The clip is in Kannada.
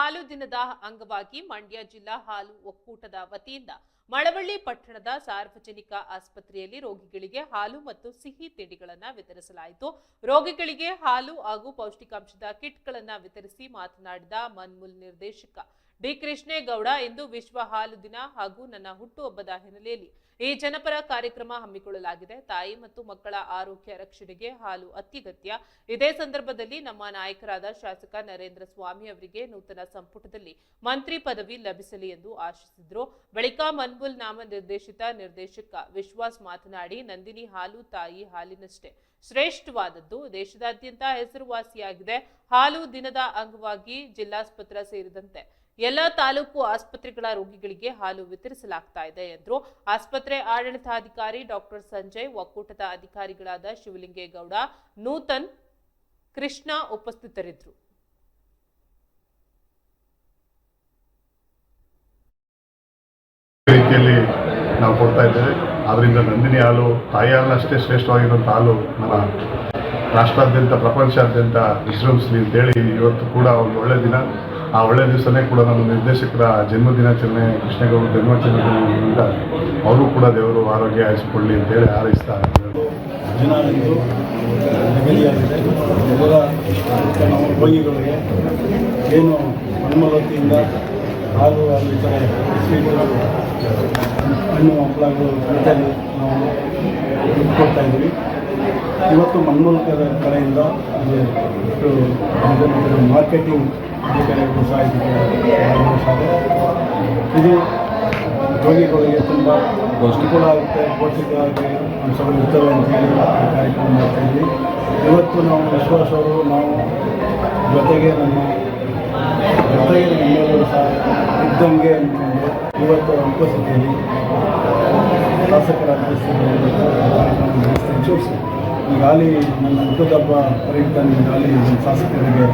ಹಾಲು ದಿನದ ಅಂಗವಾಗಿ ಮಂಡ್ಯ ಜಿಲ್ಲಾ ಹಾಲು ಒಕ್ಕೂಟದ ವತಿಯಿಂದ ಮಳವಳ್ಳಿ ಪಟ್ಟಣದ ಸಾರ್ವಜನಿಕ ಆಸ್ಪತ್ರೆಯಲ್ಲಿ ರೋಗಿಗಳಿಗೆ ಹಾಲು ಮತ್ತು ಸಿಹಿ ತಿಂಡಿಗಳನ್ನು ವಿತರಿಸಲಾಯಿತು. ರೋಗಿಗಳಿಗೆ ಹಾಲು ಹಾಗೂ ಪೌಷ್ಟಿಕಾಂಶದ ಕಿಟ್ಗಳನ್ನು ವಿತರಿಸಿ ಮಾತನಾಡಿದ ಮನ್ಮೂಲ್ ನಿರ್ದೇಶಕ ಡಿ ಕೃಷ್ಣೇಗೌಡ, ಇಂದು ವಿಶ್ವ ಹಾಲು ದಿನ ಹಾಗೂ ನನ್ನ ಹುಟ್ಟುಹಬ್ಬದ ಹಿನ್ನೆಲೆಯಲ್ಲಿ ಈ ಜನಪರ ಕಾರ್ಯಕ್ರಮ ಹಮ್ಮಿಕೊಳ್ಳಲಾಗಿದೆ. ತಾಯಿ ಮತ್ತು ಮಕ್ಕಳ ಆರೋಗ್ಯ ರಕ್ಷಣೆಗೆ ಹಾಲು ಅತ್ಯಗತ್ಯ. ಇದೇ ಸಂದರ್ಭದಲ್ಲಿ ನಮ್ಮ ನಾಯಕರಾದ ಶಾಸಕ ನರೇಂದ್ರ ಸ್ವಾಮಿ ಅವರಿಗೆ ನೂತನ ಸಂಪುಟದಲ್ಲಿ ಮಂತ್ರಿ ಪದವಿ ಲಭಿಸಲಿ ಎಂದು ಆಶಿಸಿದರು. ಬಳಿಕ ಮನ್ಮೂಲ್ ನಾಮ ನಿರ್ದೇಶಕ ವಿಶ್ವಾಸ್ ಮಾತನಾಡಿ, ನಂದಿನಿ ಹಾಲು ತಾಯಿ ಹಾಲಿನಷ್ಟೇ ಶ್ರೇಷ್ಠವಾದದ್ದು, ದೇಶದಾದ್ಯಂತ ಹೆಸರುವಾಸಿಯಾಗಿದೆ. ಹಾಲು ದಿನದ ಅಂಗವಾಗಿ ಜಿಲ್ಲಾಸ್ಪತ್ರೆ ಸೇರಿದಂತೆ ಎಲ್ಲ ತಾಲೂಕು ಆಸ್ಪತ್ರೆಗಳ ರೋಗಿಗಳಿಗೆ ಹಾಲು ವಿತರಿಸಲಾಗ್ತಾ ಇದೆ ಎಂದರು. ಆಸ್ಪತ್ರೆ ಆಡಳಿತಾಧಿಕಾರಿ ಡಾಕ್ಟರ್ ಸಂಜಯ್, ಒಕ್ಕೂಟದ ಅಧಿಕಾರಿಗಳಾದ ಶಿವಲಿಂಗೇಗೌಡ, ನೂತನ್, ಕೃಷ್ಣ ಉಪಸ್ಥಿತರಿದ್ದರು. ರೀತಿಯಲ್ಲಿ ನಾವು ಕೊಡ್ತಾ ಇದ್ದೇವೆ. ಆದ್ರಿಂದ ನಂದಿನಿ ಹಾಲು ತಾಯಿ ಹಾಲಷ್ಟೇ ಶ್ರೇಷ್ಠವಾಗಿರುವಂಥ ಹಾಲು ನಮ್ಮ ರಾಷ್ಟ್ರಾದ್ಯಂತ ಪ್ರಪಂಚಾದ್ಯಂತ ವಿಜೃಂಭಿಸಲಿ ಅಂತೇಳಿ ಇವತ್ತು ಕೂಡ ಒಂದು ಒಳ್ಳೆ ದಿನ. ಆ ಒಳ್ಳೆಯ ದಿವಸನೇ ಕೂಡ ನಮ್ಮ ನಿರ್ದೇಶಕರ ಜನ್ಮದಿನಾಚರಣೆ, ಕೃಷ್ಣೇಗೌಡ ಜನ್ಮದಿನಾಚರಣೆಯಿಂದ ಅವರು ಕೂಡ ದೇವರು ಆರೋಗ್ಯ ಆಯಿಸಿಕೊಳ್ಳಿ ಅಂತೇಳಿ ಹಾರೈಸ್ತಾ ದಿನದಂದು ನಿಗದಿಯಾಗಿದೆ. ಎಲ್ಲ ನಮ್ಮ ರೋಗಿಗಳಿಗೆ ಏನು ಮನ್ಮೂಲ್ ಹಾಲು ಹಾಗೂ ಇತರೆ ಸ್ವೀಟುಗಳು, ಹಣ್ಣು ಹಂಪಲಗಳು ಜೊತೆಯಲ್ಲಿ ನಾವು ಕೊಡ್ತಾ ಇದ್ದೀವಿ. ಇವತ್ತು ಮನ್ಮೂಲ್ ಕಡೆಯಿಂದ ಮಾರ್ಕೆಟಿಂಗ್ ಅಧಿಕಾರಿಗಳು ಸಹ ಇದು ರೋಗಿಗಳಿಗೆ ತುಂಬ ಅನುಕೂಲ ಆಗುತ್ತೆ, ಪೌಷ್ಟಿಕವಾಗಿ ಅಂಶಗಳು ಇರ್ತವೆ ಅಂತೇಳಿ ಕಾರ್ಯಕ್ರಮ ಮಾಡ್ತಾ ಇದ್ವಿ. ಇವತ್ತು ನಾವು ವಿಶ್ವಾಸ್ ಅವರು ನಾವು ಜೊತೆಗೆ ನಮ್ಮೆಲ್ಲರೂ ಸಹ ಇದ್ದಂಗೆ ಅಂದ್ಕೊಂಡು ಇವತ್ತು ಉಪಸ್ಥಿತಿಯಲ್ಲಿ ಶಾಸಕರ ಕಾರ್ಯಕ್ರಮ ನಡೆಸ್ತಾ ಈಗಾಗಲೇ ನನ್ನ ಹುಟ್ಟುಹಬ್ಬ ಪ್ರಯುಕ್ತ ಈಗಾಗಲೇ ಶಾಸಕರಿಗೆ